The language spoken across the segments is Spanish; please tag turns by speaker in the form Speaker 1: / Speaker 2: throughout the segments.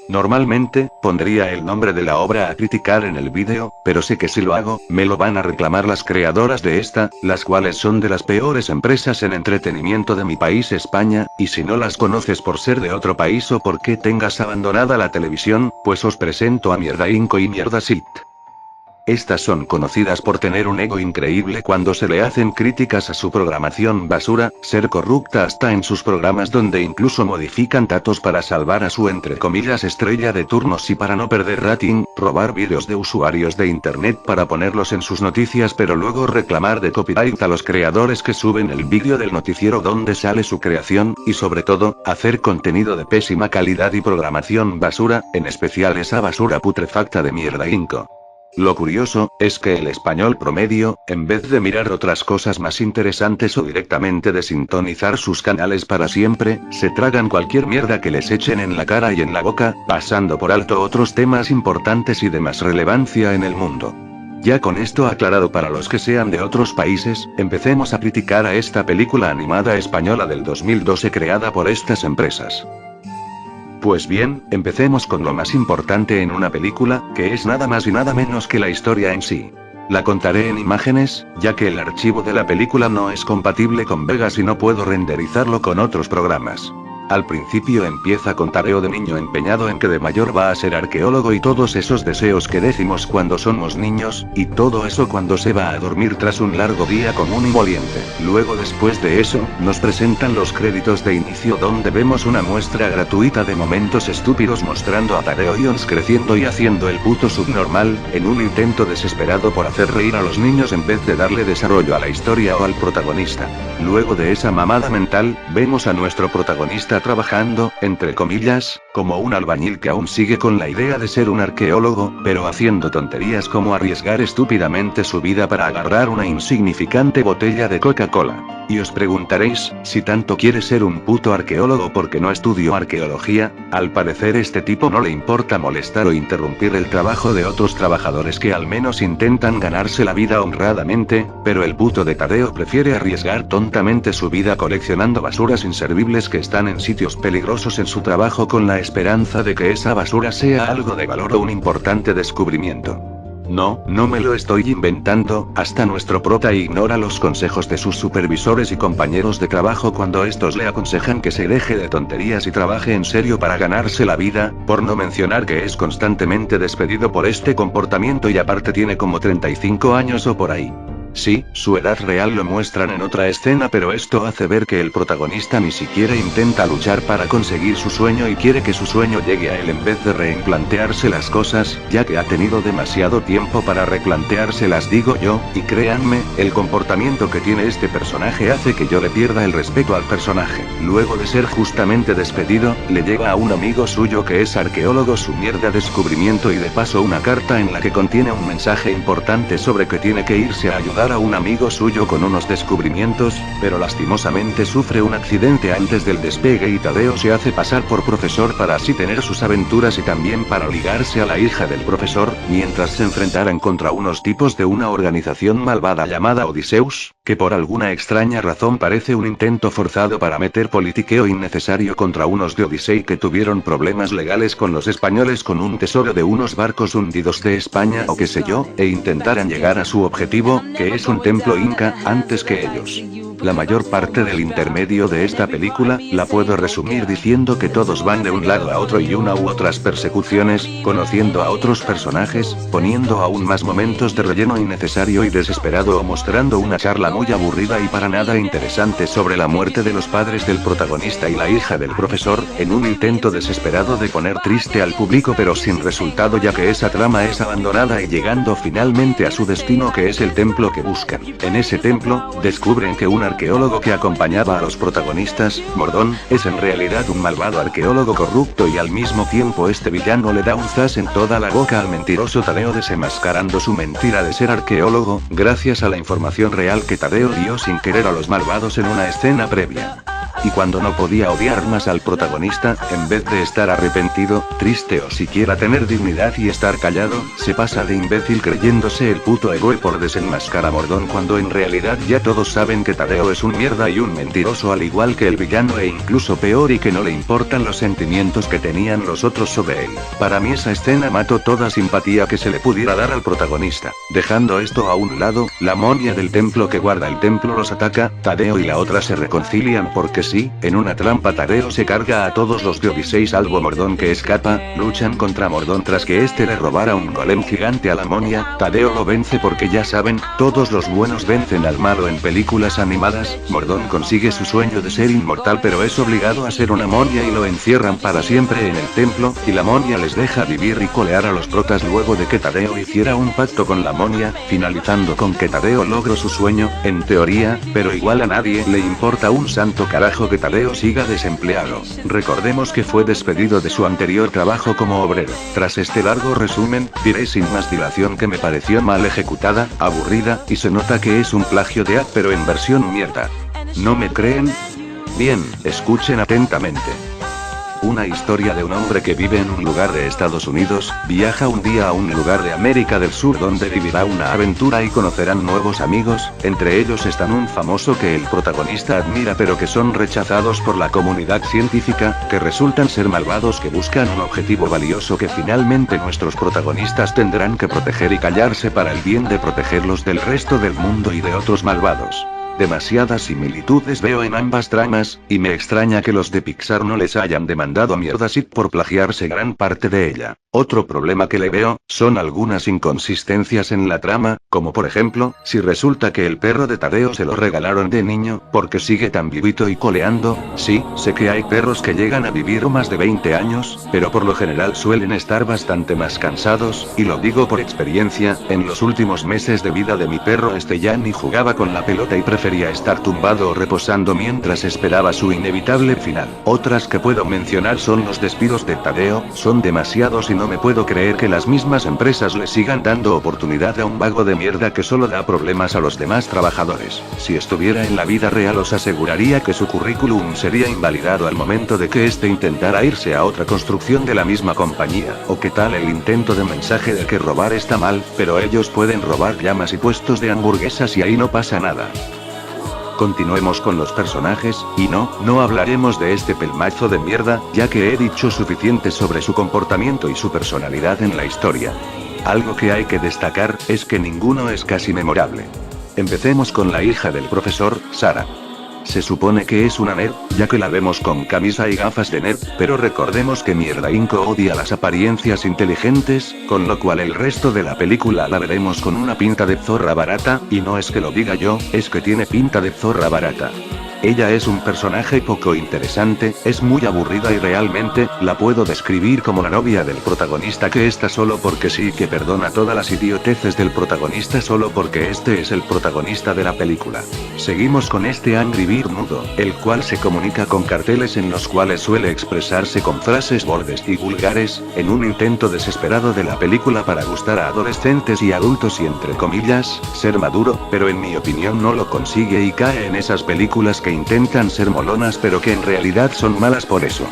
Speaker 1: Normalmente, pondría el nombre de la obra a criticar en el vídeo, pero sé que si lo hago, me lo van a reclamar las creadoras de esta, las cuales son de las peores empresas en entretenimiento de mi país España, y si no las conoces por ser de otro país o porque tengas abandonada la televisión, pues os presento a Mierda Inco y Mierda Sit. Estas son conocidas por tener un ego increíble cuando se le hacen críticas a su programación basura, ser corrupta hasta en sus programas donde incluso modifican datos para salvar a su entre comillas estrella de turnos y para no perder rating, robar vídeos de usuarios de internet para ponerlos en sus noticias pero luego reclamar de copyright a los creadores que suben el vídeo del noticiero donde sale su creación, y sobre todo, hacer contenido de pésima calidad y programación basura, en especial esa basura putrefacta de Mierda Inco. Lo curioso, es que el español promedio, en vez de mirar otras cosas más interesantes o directamente de sintonizar sus canales para siempre, se tragan cualquier mierda que les echen en la cara y en la boca, pasando por alto otros temas importantes y de más relevancia en el mundo. Ya con esto aclarado para los que sean de otros países, empecemos a criticar a esta película animada española del 2012 creada por estas empresas. Pues bien, empecemos con lo más importante en una película, que es nada más y nada menos que la historia en sí. La contaré en imágenes, ya que el archivo de la película no es compatible con Vegas y no puedo renderizarlo con otros programas. Al principio empieza con Tadeo de niño empeñado en que de mayor va a ser arqueólogo y todos esos deseos que decimos cuando somos niños, y todo eso cuando se va a dormir tras un largo día común y moliente. Luego después de eso, nos presentan los créditos de inicio donde vemos una muestra gratuita de momentos estúpidos mostrando a Tadeo Jones creciendo y haciendo el puto subnormal, en un intento desesperado por hacer reír a los niños en vez de darle desarrollo a la historia o al protagonista. Luego de esa mamada mental, vemos a nuestro protagonista trabajando, entre comillas, como un albañil que aún sigue con la idea de ser un arqueólogo, pero haciendo tonterías como arriesgar estúpidamente su vida para agarrar una insignificante botella de Coca-Cola. Y os preguntaréis, si tanto quiere ser un puto arqueólogo porque no estudió arqueología, al parecer este tipo no le importa molestar o interrumpir el trabajo de otros trabajadores que al menos intentan ganarse la vida honradamente, pero el puto de Tadeo prefiere arriesgar tontamente su vida coleccionando basuras inservibles que están en sitios peligrosos en su trabajo con la esperanza de que esa basura sea algo de valor o un importante descubrimiento. No me lo estoy inventando, hasta nuestro prota ignora los consejos de sus supervisores y compañeros de trabajo cuando estos le aconsejan que se deje de tonterías y trabaje en serio para ganarse la vida, por no mencionar que es constantemente despedido por este comportamiento y aparte tiene como 35 años o por ahí. Sí, su edad real lo muestran en otra escena, pero esto hace ver que el protagonista ni siquiera intenta luchar para conseguir su sueño y quiere que su sueño llegue a él en vez de replantearse las cosas, ya que ha tenido demasiado tiempo para replanteárselas digo yo, y créanme, el comportamiento que tiene este personaje hace que yo le pierda el respeto al personaje. Luego de ser justamente despedido, le llega a un amigo suyo que es arqueólogo su mierda descubrimiento y de paso una carta en la que contiene un mensaje importante sobre que tiene que irse a ayudar a un amigo suyo con unos descubrimientos, pero lastimosamente sufre un accidente antes del despegue y Tadeo se hace pasar por profesor para así tener sus aventuras y también para ligarse a la hija del profesor, mientras se enfrentaran contra unos tipos de una organización malvada llamada Odiseus, que por alguna extraña razón parece un intento forzado para meter politiqueo innecesario contra unos de Odisei que tuvieron problemas legales con los españoles con un tesoro de unos barcos hundidos de España o qué sé yo, e intentaran llegar a su objetivo, que es un templo inca, antes que ellos. La mayor parte del intermedio de esta película, la puedo resumir diciendo que todos van de un lado a otro y una u otras persecuciones, conociendo a otros personajes, poniendo aún más momentos de relleno innecesario y desesperado o mostrando una charla muy aburrida y para nada interesante sobre la muerte de los padres del protagonista y la hija del profesor, en un intento desesperado de poner triste al público pero sin resultado ya que esa trama es abandonada y llegando finalmente a su destino que es el templo que buscan. En ese templo, descubren que un arqueólogo que acompañaba a los protagonistas, Mordón, es en realidad un malvado arqueólogo corrupto y al mismo tiempo este villano le da un zas en toda la boca al mentiroso Tadeo desenmascarando su mentira de ser arqueólogo, gracias a la información real que Tadeo dio sin querer a los malvados en una escena previa. Y cuando no podía odiar más al protagonista, en vez de estar arrepentido, triste o siquiera tener dignidad y estar callado, se pasa de imbécil creyéndose el puto héroe por desenmascarar a Mordón cuando en realidad ya todos saben que Tadeo es un mierda y un mentiroso al igual que el villano e incluso peor y que no le importan los sentimientos que tenían los otros sobre él. Para mí esa escena mató toda simpatía que se le pudiera dar al protagonista. Dejando esto a un lado, la monia del templo que guarda el templo los ataca, Tadeo y la otra se reconcilian porque sí, en una trampa Tadeo se carga a todos los de Odisei salvo Mordón que escapa, luchan contra Mordón tras que este le robara un golem gigante a la monia, Tadeo lo vence porque ya saben, todos los buenos vencen al malo en películas animadas, Mordón consigue su sueño de ser inmortal pero es obligado a ser una monia y lo encierran para siempre en el templo, y la monia les deja vivir y colear a los protas luego de que Tadeo hiciera un pacto con la monia, finalizando con que Tadeo logró su sueño, en teoría, pero igual a nadie le importa un santo carajo que Tadeo siga desempleado. Recordemos que fue despedido de su anterior trabajo como obrero. Tras este largo resumen, diré sin más dilación que me pareció mal ejecutada, aburrida, y se nota que es un plagio de Up pero en versión mierda. ¿No me creen? Bien, escuchen atentamente. Una historia de un hombre que vive en un lugar de Estados Unidos, viaja un día a un lugar de América del Sur donde vivirá una aventura y conocerán nuevos amigos, entre ellos están un famoso que el protagonista admira pero que son rechazados por la comunidad científica, que resultan ser malvados que buscan un objetivo valioso que finalmente nuestros protagonistas tendrán que proteger y callarse para el bien de protegerlos del resto del mundo y de otros malvados. Demasiadas similitudes veo en ambas tramas, y me extraña que los de Pixar no les hayan demandado a Mierdasit por plagiarse gran parte de ella. Otro problema que le veo, son algunas inconsistencias en la trama, como por ejemplo, si resulta que el perro de Tadeo se lo regalaron de niño, porque sigue tan vivito y coleando. Sí, sé que hay perros que llegan a vivir más de 20 años, pero por lo general suelen estar bastante más cansados, y lo digo por experiencia, en los últimos meses de vida de mi perro ya ni jugaba con la pelota y prefería estar tumbado o reposando mientras esperaba su inevitable final. Otras que puedo mencionar son los despidos de Tadeo, son demasiados y no me puedo creer que las mismas empresas le sigan dando oportunidad a un vago de mierda que solo da problemas a los demás trabajadores. Si estuviera en la vida real os aseguraría que su currículum sería invalidado al momento de que este intentara irse a otra construcción de la misma compañía, o qué tal el intento de mensaje de que robar está mal, pero ellos pueden robar llamas y puestos de hamburguesas y ahí no pasa nada. Continuemos con los personajes, y no hablaremos de este pelmazo de mierda, ya que he dicho suficiente sobre su comportamiento y su personalidad en la historia. Algo que hay que destacar, es que ninguno es casi memorable. Empecemos con la hija del profesor, Sara. Se supone que es una nerd, ya que la vemos con camisa y gafas de nerd, pero recordemos que Mierda Inco odia las apariencias inteligentes, con lo cual el resto de la película la veremos con una pinta de zorra barata, y no es que lo diga yo, es que tiene pinta de zorra barata. Ella es un personaje poco interesante, es muy aburrida y realmente, la puedo describir como la novia del protagonista que está solo porque sí, que perdona todas las idioteces del protagonista solo porque este es el protagonista de la película. Seguimos con este Angry Bird mudo, el cual se comunica con carteles en los cuales suele expresarse con frases bordes y vulgares, en un intento desesperado de la película para gustar a adolescentes y adultos y entre comillas, ser maduro, pero en mi opinión no lo consigue y cae en esas películas que intentan ser molonas pero que en realidad son malas por eso.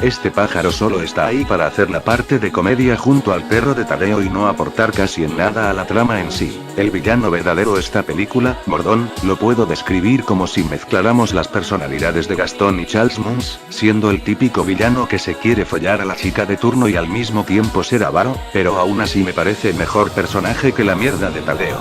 Speaker 1: Este pájaro solo está ahí para hacer la parte de comedia junto al perro de Tadeo y no aportar casi en nada a la trama en sí. El villano verdadero esta película, Mordón, lo puedo describir como si mezcláramos las personalidades de Gastón y Charles Mons, siendo el típico villano que se quiere follar a la chica de turno y al mismo tiempo ser avaro, pero aún así me parece mejor personaje que la mierda de Tadeo.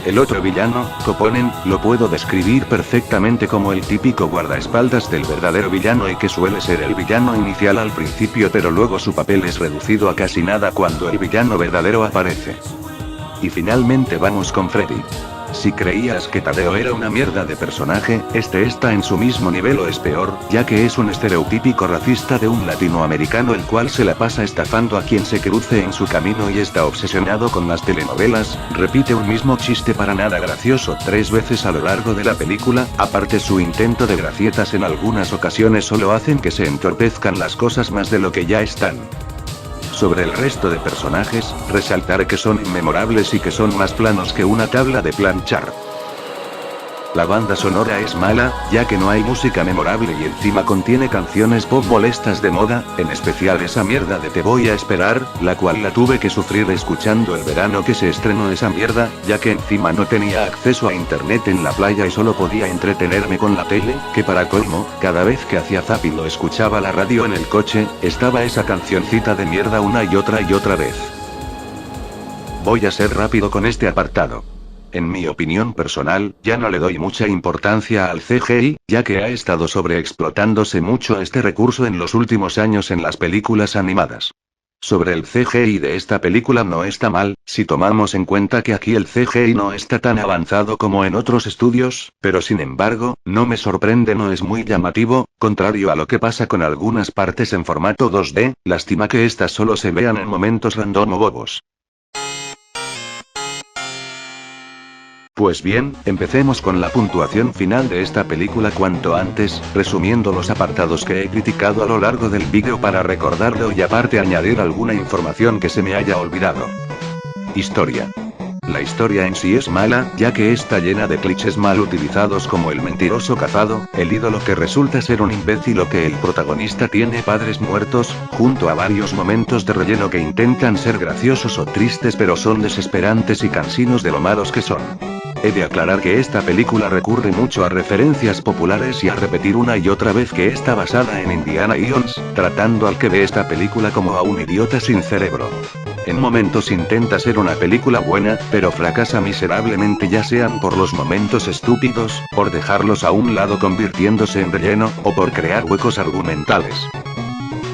Speaker 1: El otro villano, Coponen, lo puedo describir perfectamente como el típico guardaespaldas del verdadero villano y que suele ser el villano inicial al principio pero luego su papel es reducido a casi nada cuando el villano verdadero aparece. Y finalmente vamos con Freddy. Si creías que Tadeo era una mierda de personaje, este está en su mismo nivel o es peor, ya que es un estereotípico racista de un latinoamericano el cual se la pasa estafando a quien se cruce en su camino y está obsesionado con las telenovelas, repite un mismo chiste para nada gracioso 3 veces a lo largo de la película, aparte su intento de gracietas en algunas ocasiones solo hacen que se entorpezcan las cosas más de lo que ya están. Sobre el resto de personajes, resaltar que son inmemorables y que son más planos que una tabla de planchar. La banda sonora es mala, ya que no hay música memorable y encima contiene canciones pop molestas de moda, en especial esa mierda de Te voy a esperar, la cual la tuve que sufrir escuchando el verano que se estrenó esa mierda, ya que encima no tenía acceso a internet en la playa y solo podía entretenerme con la tele, que para colmo, cada vez que hacía zapping o escuchaba la radio en el coche, estaba esa cancioncita de mierda una y otra vez. Voy a ser rápido con este apartado. En mi opinión personal, ya no le doy mucha importancia al CGI, ya que ha estado sobreexplotándose mucho este recurso en los últimos años en las películas animadas. Sobre el CGI de esta película no está mal, si tomamos en cuenta que aquí el CGI no está tan avanzado como en otros estudios, pero sin embargo, no me sorprende, no es muy llamativo, contrario a lo que pasa con algunas partes en formato 2D, lástima que estas solo se vean en momentos random o bobos. Pues bien, empecemos con la puntuación final de esta película cuanto antes, resumiendo los apartados que he criticado a lo largo del vídeo para recordarlo y aparte añadir alguna información que se me haya olvidado. Historia. La historia en sí es mala, ya que está llena de clichés mal utilizados como el mentiroso cazado, el ídolo que resulta ser un imbécil o que el protagonista tiene padres muertos, junto a varios momentos de relleno que intentan ser graciosos o tristes pero son desesperantes y cansinos de lo malos que son. He de aclarar que esta película recurre mucho a referencias populares y a repetir una y otra vez que está basada en Indiana Jones, tratando al que ve esta película como a un idiota sin cerebro. En momentos intenta ser una película buena, pero fracasa miserablemente ya sean por los momentos estúpidos, por dejarlos a un lado convirtiéndose en relleno, o por crear huecos argumentales.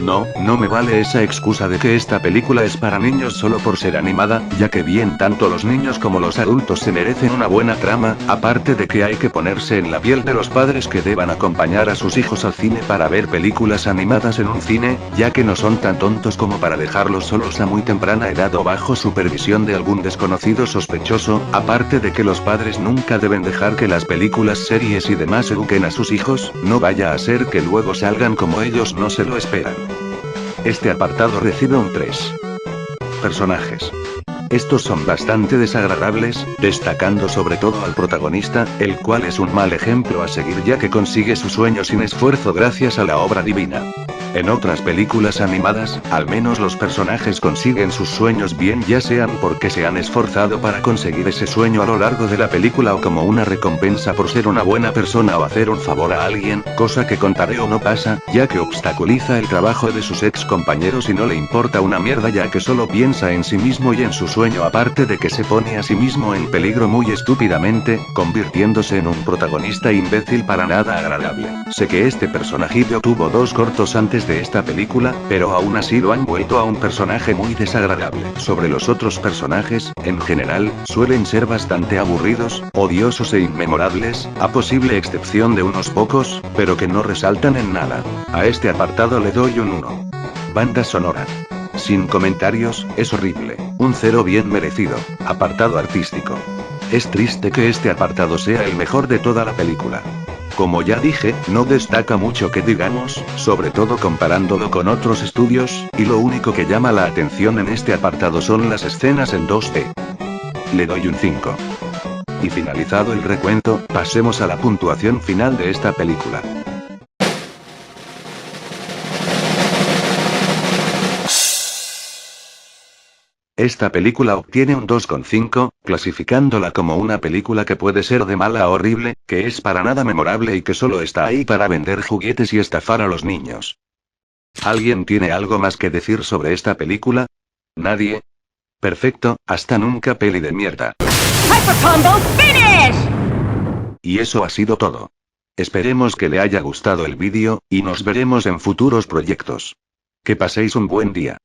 Speaker 1: No me vale esa excusa de que esta película es para niños solo por ser animada, ya que bien tanto los niños como los adultos se merecen una buena trama, aparte de que hay que ponerse en la piel de los padres que deban acompañar a sus hijos al cine para ver películas animadas en un cine, ya que no son tan tontos como para dejarlos solos a muy temprana edad o bajo supervisión de algún desconocido sospechoso, aparte de que los padres nunca deben dejar que las películas, series y demás eduquen a sus hijos, no vaya a ser que luego salgan como ellos no se lo esperan. Este apartado recibe un 3. Personajes. Estos son bastante desagradables, destacando sobre todo al protagonista, el cual es un mal ejemplo a seguir ya que consigue su sueño sin esfuerzo gracias a la obra divina. En otras películas animadas, al menos los personajes consiguen sus sueños bien ya sean porque se han esforzado para conseguir ese sueño a lo largo de la película o como una recompensa por ser una buena persona o hacer un favor a alguien, cosa que con Tadeo no pasa, ya que obstaculiza el trabajo de sus ex compañeros y no le importa una mierda ya que solo piensa en sí mismo y en su sueño aparte de que se pone a sí mismo en peligro muy estúpidamente, convirtiéndose en un protagonista imbécil para nada agradable. Sé que este personajillo tuvo 2 cortos antes de esta película, pero aún así lo han vuelto a un personaje muy desagradable. Sobre los otros personajes, en general, suelen ser bastante aburridos, odiosos e inmemorables, a posible excepción de unos pocos, pero que no resaltan en nada. A este apartado le doy un 1. Banda sonora. Sin comentarios, es horrible. Un 0 bien merecido. Apartado artístico. Es triste que este apartado sea el mejor de toda la película. Como ya dije, no destaca mucho que digamos, sobre todo comparándolo con otros estudios, y lo único que llama la atención en este apartado son las escenas en 2D. Le doy un 5. Y finalizado el recuento, pasemos a la puntuación final de esta película. Esta película obtiene un 2,5, clasificándola como una película que puede ser de mala a horrible, que es para nada memorable y que solo está ahí para vender juguetes y estafar a los niños. ¿Alguien tiene algo más que decir sobre esta película? ¿Nadie? Perfecto, hasta nunca peli de mierda.
Speaker 2: Hyper Combo Finish!
Speaker 1: Y eso ha sido todo. Esperemos que le haya gustado el vídeo, y nos veremos en futuros proyectos. Que paséis un buen día.